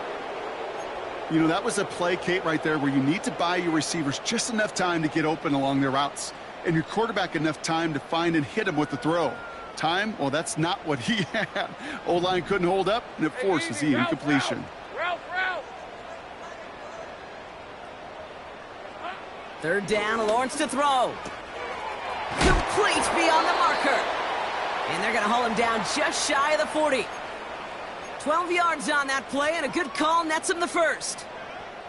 [SPEAKER 2] You know, that was a play, Kate, right there where you need to buy your receivers just enough time to get open along their routes, and your quarterback enough time to find and hit him with the throw. Time, well, that's not what he had. O-line couldn't hold up, and it forces the incompletion.
[SPEAKER 3] Route.
[SPEAKER 1] Third down, Lawrence to throw. Complete beyond the marker. And they're going to haul him down just shy of the 40. 12 yards on that play, and a good call nets him the first.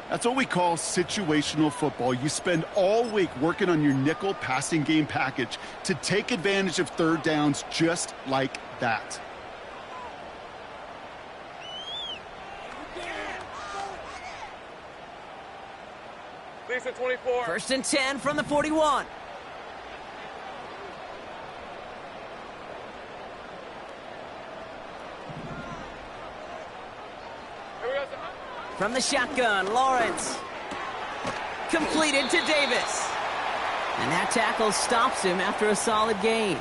[SPEAKER 2] That's what we call situational football. You spend all week working on your nickel passing game package to take advantage of third downs just like that.
[SPEAKER 3] Lisa 24.
[SPEAKER 1] First and 10 from the 41. From the shotgun, Lawrence. Completed to Davis. And that tackle stops him after a solid gain.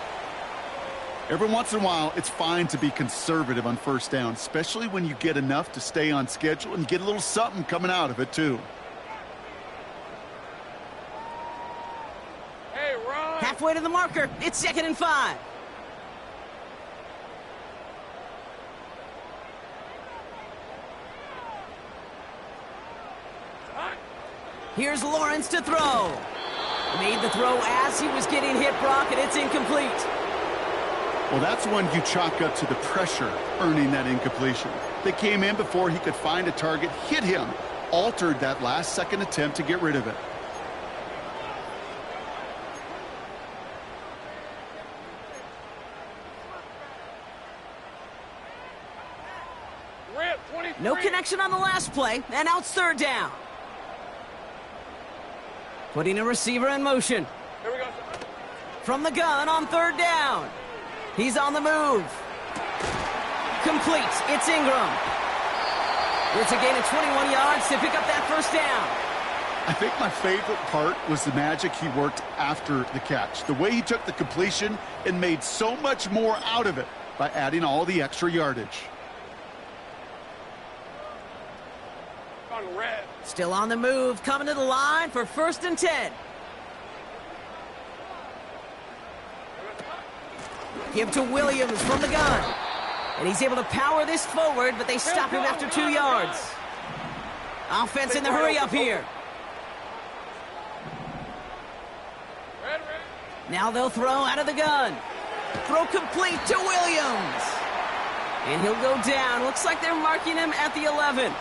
[SPEAKER 2] Every once in a while, it's fine to be conservative on first down, especially when you get enough to stay on schedule and get a little something coming out of it, too.
[SPEAKER 3] Hey, Ron.
[SPEAKER 1] Halfway to the marker. It's second and 5. Here's Lawrence to throw. Made the throw as he was getting hit, Brock, and it's incomplete.
[SPEAKER 2] Well, that's when you chalk up to the pressure earning that incompletion. They came in before he could find a target, hit him, altered that last-second attempt to get rid of it.
[SPEAKER 1] No connection on the last play, and now it's third down. Putting a receiver in motion.
[SPEAKER 3] Here we go.
[SPEAKER 1] From the gun on third down. He's on the move. Complete. It's Ingram. It's a gain of 21 yards to pick up that first down.
[SPEAKER 2] I think my favorite part was the magic he worked after the catch. The way he took the completion and made so much more out of it by adding all the extra yardage.
[SPEAKER 3] On red.
[SPEAKER 1] Still on the move, coming to the line for first and 10. Give to Williams from the gun. And he's able to power this forward, but they stop him after 2 yards. Offense in the hurry up here. Now they'll throw out of the gun. Throw complete to Williams. And he'll go down. Looks like they're marking him at the 11.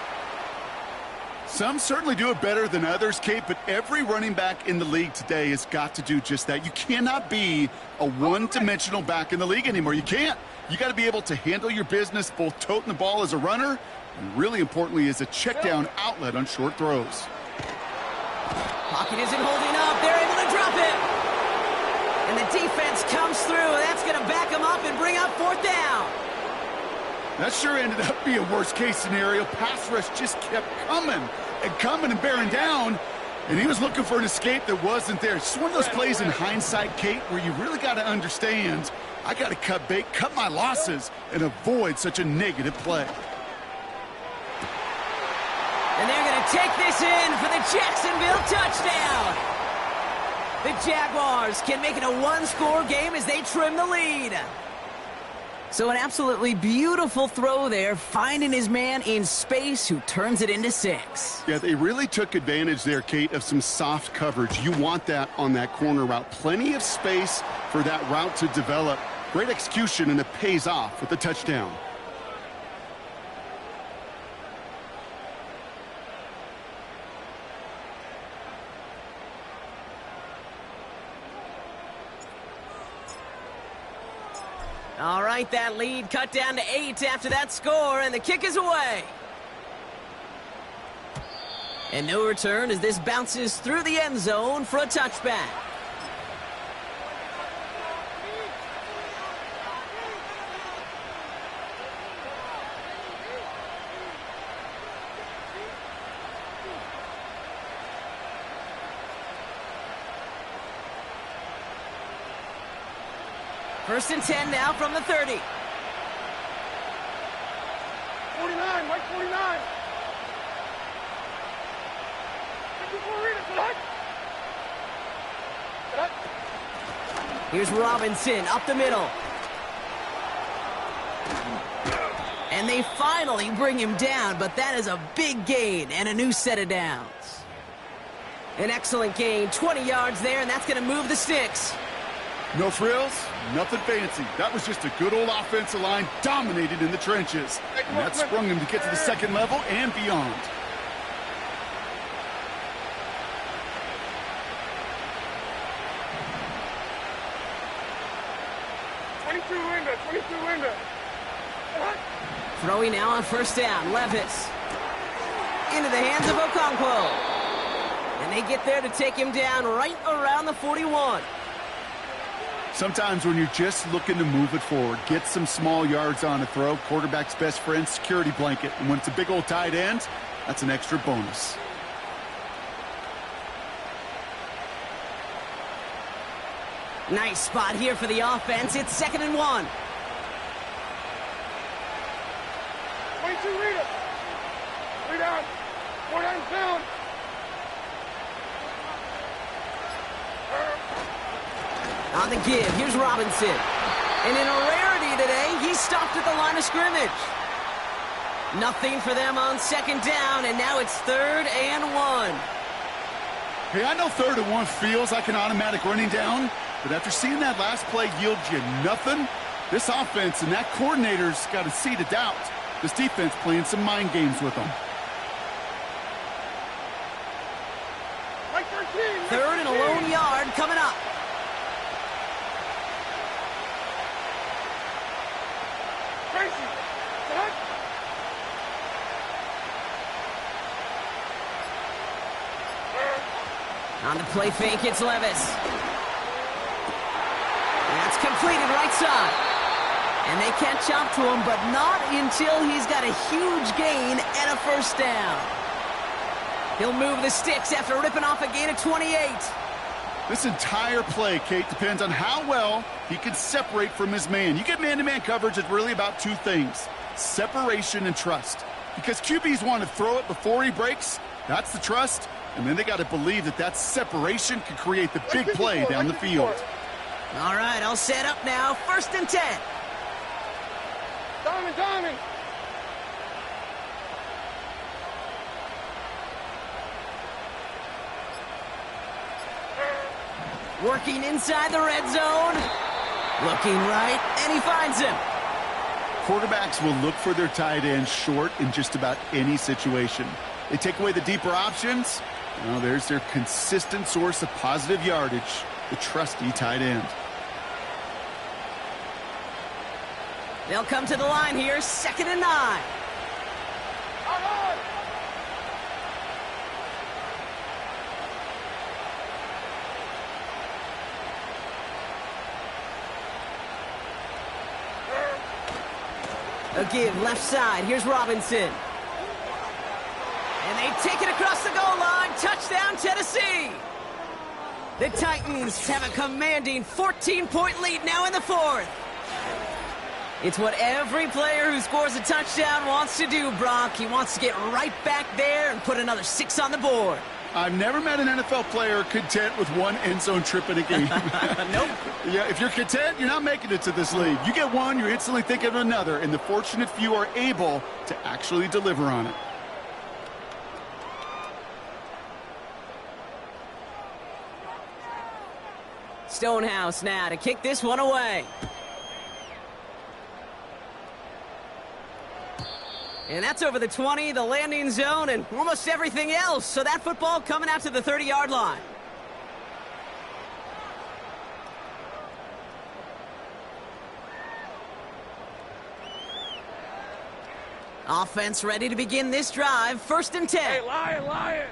[SPEAKER 2] Some certainly do it better than others, Kate, but every running back in the league today has got to do just that. You cannot be a one-dimensional back in the league anymore. You can't. You got to be able to handle your business, both toting the ball as a runner and, really importantly, as a check-down outlet on short throws.
[SPEAKER 1] Pocket isn't holding up. They're able to drop it. And the defense comes through, and that's going to back them up and bring up fourth down.
[SPEAKER 2] That sure ended up being a worst-case scenario. Pass rush just kept coming and bearing down, and he was looking for an escape that wasn't there. It's just one of those plays in hindsight, Kate, where you really got to understand, I got to cut bait, cut my losses, and avoid such a negative play.
[SPEAKER 1] And they're going to take this in for the Jacksonville touchdown. The Jaguars can make it a one-score game as they trim the lead. So an absolutely beautiful throw there, finding his man in space who turns it into 6.
[SPEAKER 2] Yeah, they really took advantage there, Kate, of some soft coverage. You want that on that corner route. Plenty of space for that route to develop. Great execution, and it pays off with the touchdown.
[SPEAKER 1] All right, that lead cut down to 8 after that score, and the kick is away. And no return as this bounces through the end zone for a touchback. First and 10 now from the 30.
[SPEAKER 3] 49, Mike 49.
[SPEAKER 1] Here's Robinson up the middle. And they finally bring him down, but that is a big gain and a new set of downs. An excellent gain, 20 yards there, and that's going to move the sticks.
[SPEAKER 2] No frills, nothing fancy. That was just a good old offensive line dominated in the trenches. And that sprung him to get to the second level and beyond.
[SPEAKER 1] Throwing now on first down, Levis. Into the hands of Okonkwo. And they get there to take him down right around the 41.
[SPEAKER 2] Sometimes when you're just looking to move it forward, get some small yards on a throw, quarterback's best friend, security blanket. And when it's a big old tight end, that's an extra bonus.
[SPEAKER 1] Nice spot here for the offense. It's 2nd and 1.
[SPEAKER 3] 22, read it. 3 down. 4 down.
[SPEAKER 1] On the give, here's Robinson. And in a rarity today, he stopped at the line of scrimmage. Nothing for them on 2nd down, and now it's 3rd and 1.
[SPEAKER 2] Hey, I know 3rd and 1 feels like an automatic running down, but after seeing that last play yield you nothing, this offense and that coordinator's got a seed of doubt. This defense playing some mind games with them.
[SPEAKER 1] 3rd and a lone yard coming up. On the play fake, it's Levis. That's completed right side. And they catch up to him, but not until he's got a huge gain and a first down. He'll move the sticks after ripping off a gain of 28.
[SPEAKER 2] This entire play, Kate, depends on how well he can separate from his man. You get man-to-man coverage, it's really about 2 things: separation and trust. Because QBs want to throw it before he breaks. That's the trust. And then they got to believe that that separation can create the big play down the field.
[SPEAKER 1] All right, I'll set up now. 1st and 10.
[SPEAKER 3] Diamond.
[SPEAKER 1] Working inside the red zone. Looking right, and he finds him.
[SPEAKER 2] Quarterbacks will look for their tight end short in just about any situation. They take away the deeper options. Well, there's their consistent source of positive yardage, the trusty tight end.
[SPEAKER 1] They'll come to the line here, 2nd and 9. A give left side. Here's Robinson. And they take it across the goal line. Touchdown, Tennessee. The Titans have a commanding 14-point lead now in the 4th. It's what every player who scores a touchdown wants to do, Brock. He wants to get right back there and put another 6 on the board.
[SPEAKER 2] I've never met an NFL player content with one end zone trip in a game.
[SPEAKER 1] Nope.
[SPEAKER 2] Yeah, if you're content, you're not making it to this league. You get one, you're instantly thinking of another, and the fortunate few are able to actually deliver on it.
[SPEAKER 1] Stonehouse now to kick this one away. And that's over the 20, the landing zone, and almost everything else. So that football coming out to the 30-yard line. Offense ready to begin this drive. 1st and 10.
[SPEAKER 3] Hey, Lion!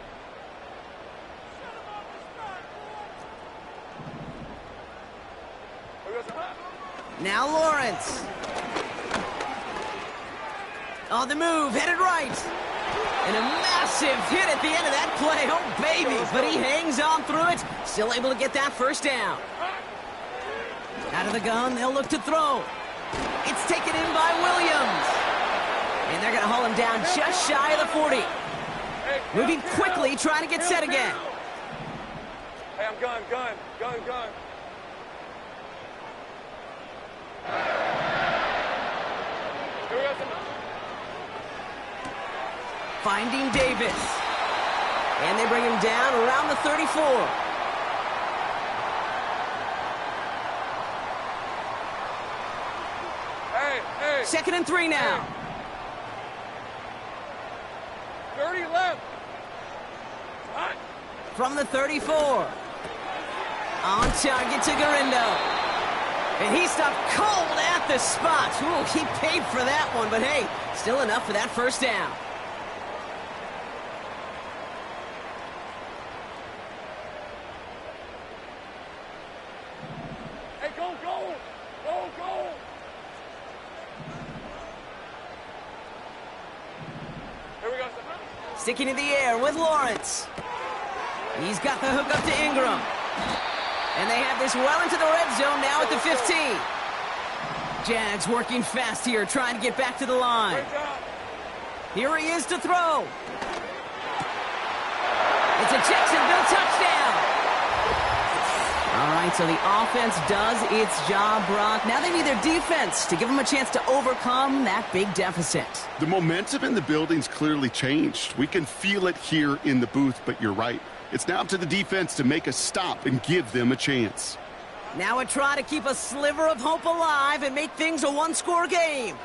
[SPEAKER 1] Now Lawrence. On the move, headed right. And a massive hit at the end of that play. Oh, baby. But he hangs on through it. Still able to get that 1st down. Out of the gun, they'll look to throw. It's taken in by Williams. And they're going to haul him down just shy of the 40. Moving quickly, trying to get set again.
[SPEAKER 3] Hey, I'm gun.
[SPEAKER 1] Finding Davis. And they bring him down around the 34.
[SPEAKER 3] Hey.
[SPEAKER 1] 2nd and 3 now.
[SPEAKER 3] 30 left. Hot.
[SPEAKER 1] From the 34. On target to Garindo. And he stopped cold at the spot. Ooh, he paid for that one, but hey, still enough for that 1st down.
[SPEAKER 3] Hey, go! Here we go.
[SPEAKER 1] Sticking in the air with Lawrence. He's got the hook up to Ingram. And they have this well into the red zone now at the 15. Jags working fast here, trying to get back to the line. Here he is to throw. It's a Jacksonville touchdown. All right, so the offense does its job, Brock. Now they need their defense to give them a chance to overcome that big deficit.
[SPEAKER 2] The momentum in the building's clearly changed. We can feel it here in the booth, but you're right. It's now up to the defense to make a stop and give them a chance.
[SPEAKER 1] Now a try to keep a sliver of hope alive and make things a one-score game.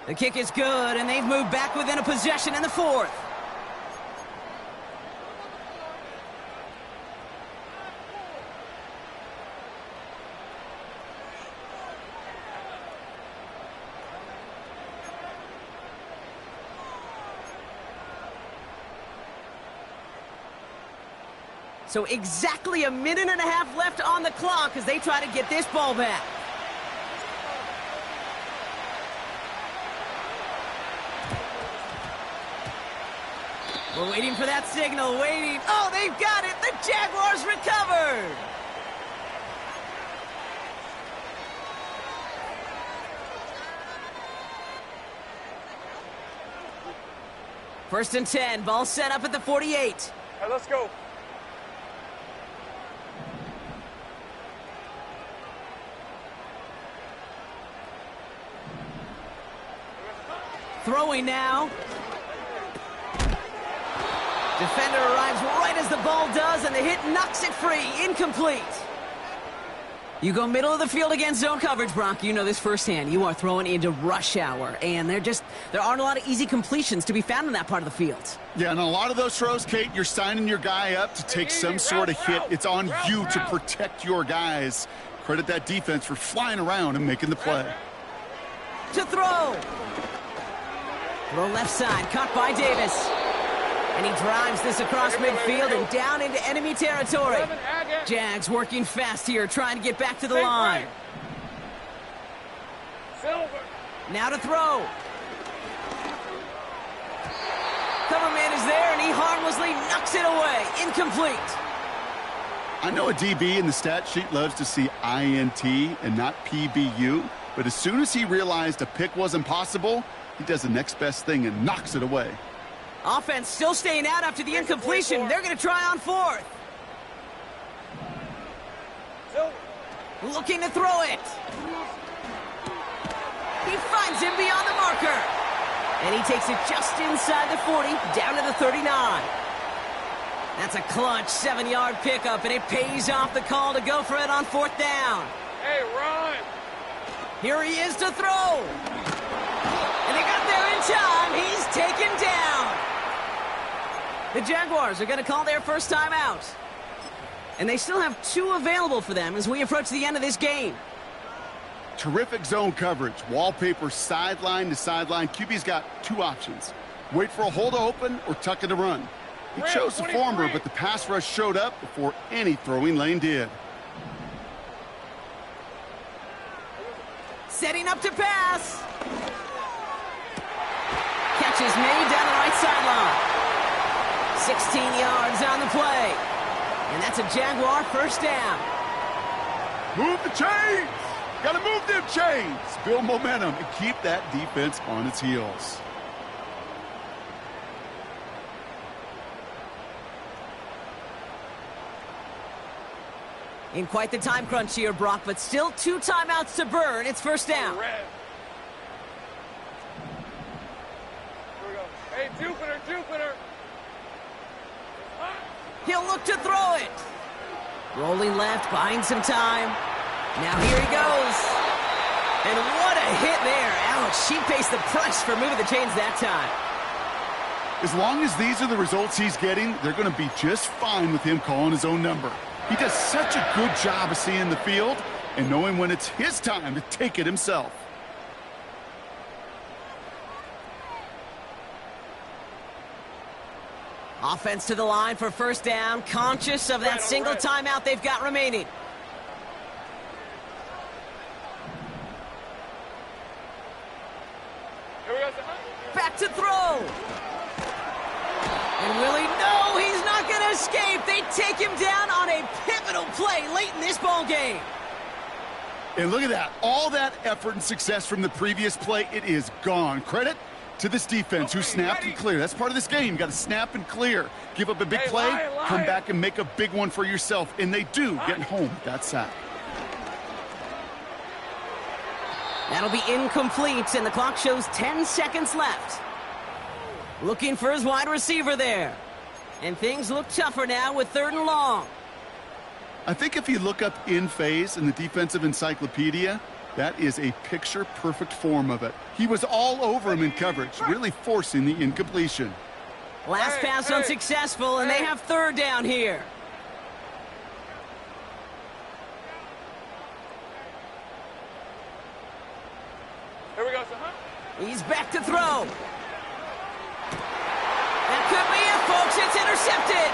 [SPEAKER 1] The kick is good, and they've moved back within a possession in the 4th. So exactly a minute and a half left on the clock as they try to get this ball back. We're waiting for that signal, waiting. Oh, they've got it. The Jaguars recovered. First and 10, ball set up at the 48.
[SPEAKER 3] Hey, let's go.
[SPEAKER 1] Throwing now. Defender arrives right as the ball does, and the hit knocks it free. Incomplete. You go middle of the field against zone coverage, Brock. You know this firsthand. You are throwing into rush hour, and there aren't a lot of easy completions to be found in that part of the field.
[SPEAKER 2] Yeah, and a lot of those throws, Kate, you're signing your guy up to take some sort of hit. It's on you to protect your guys. Credit that defense for flying around and making the play.
[SPEAKER 1] To throw. Throw left side, caught by Davis. And he drives this across midfield and down into enemy territory. Jags working fast here, trying to get back to the line. Now to throw. Cover man is there, and he harmlessly knocks it away. Incomplete.
[SPEAKER 2] I know a DB in the stat sheet loves to see INT and not PBU, but as soon as he realized a pick wasn't possible, he does the next best thing and knocks it away.
[SPEAKER 1] Offense still staying out after the incompletion. They're going to try on fourth. Looking to throw it. He finds him beyond the marker. And he takes it just inside the 40, down to the 39. That's a clutch 7-yard pickup, and it pays off the call to go for it on fourth down.
[SPEAKER 3] Hey, run!
[SPEAKER 1] Here he is to throw. And they got there in time. He's taken down. The Jaguars are going to call their first timeout. And they still have 2 available for them as we approach the end of this game.
[SPEAKER 2] Terrific zone coverage. Wallpaper sideline to sideline. QB's got 2 options. Wait for a hole to open or tuck it to run. He chose the former, but the pass rush showed up before any throwing lane did.
[SPEAKER 1] Setting up to pass. Catch is made down the right sideline. 16 yards on the play. And that's a Jaguar first down.
[SPEAKER 2] Move the chains. Got to move them chains. Build momentum and keep that defense on its heels.
[SPEAKER 1] In quite the time crunch here, Brock, but still 2 timeouts to burn. It's first down.
[SPEAKER 3] Here we go. Hey, Jupiter!
[SPEAKER 1] He'll look to throw it. Rolling left, buying some time. Now here he goes. And what a hit there. Ouch, she pays the price for moving the chains that time.
[SPEAKER 2] As long as these are the results he's getting, they're going to be just fine with him calling his own number. He does such a good job of seeing the field and knowing when it's his time to take it himself.
[SPEAKER 1] Offense to the line for first down, conscious of that single timeout they've got remaining. Back to throw. And will he? No, he's not going to escape. They take him down on a pivotal play late in this ball game.
[SPEAKER 2] And look at that. All that effort and success from the previous play, it is gone. Credit to this defense who snapped and cleared. That's part of this game. You got to snap and clear. Give up a big play, come back and make a big one for yourself. And they do, getting home with that sack.
[SPEAKER 1] That'll be incomplete, and the clock shows 10 seconds left. Looking for his wide receiver there. And things look tougher now with 3rd and long.
[SPEAKER 2] I think if you look up in phase in the defensive encyclopedia, that is a picture-perfect form of it. He was all over him in coverage, really forcing the incompletion.
[SPEAKER 1] Last pass unsuccessful, and they have 3rd down here.
[SPEAKER 3] Here we go,
[SPEAKER 1] He's back to throw. That could be it, folks. It's intercepted.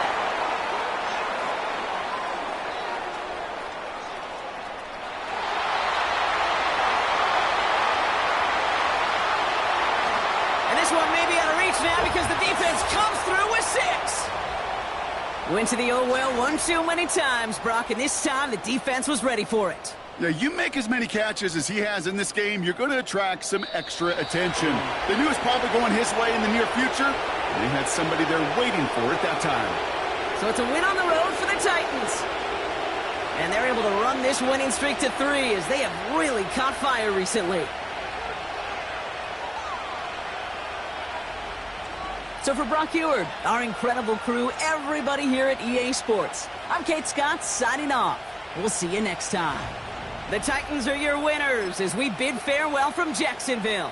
[SPEAKER 1] And this one may be out of reach now because the defense comes through with 6. Went to the oh well one too many times, Brock, and this time the defense was ready for it.
[SPEAKER 2] Yeah, you make as many catches as he has in this game, you're going to attract some extra attention. They knew it was probably going his way in the near future, and they had somebody there waiting for it that time.
[SPEAKER 1] So it's a win on the road for the Titans. And they're able to run this winning streak to 3 as they have really caught fire recently. So for Brock Eward, our incredible crew, everybody here at EA Sports, I'm Kate Scott signing off. We'll see you next time. The Titans are your winners as we bid farewell from Jacksonville.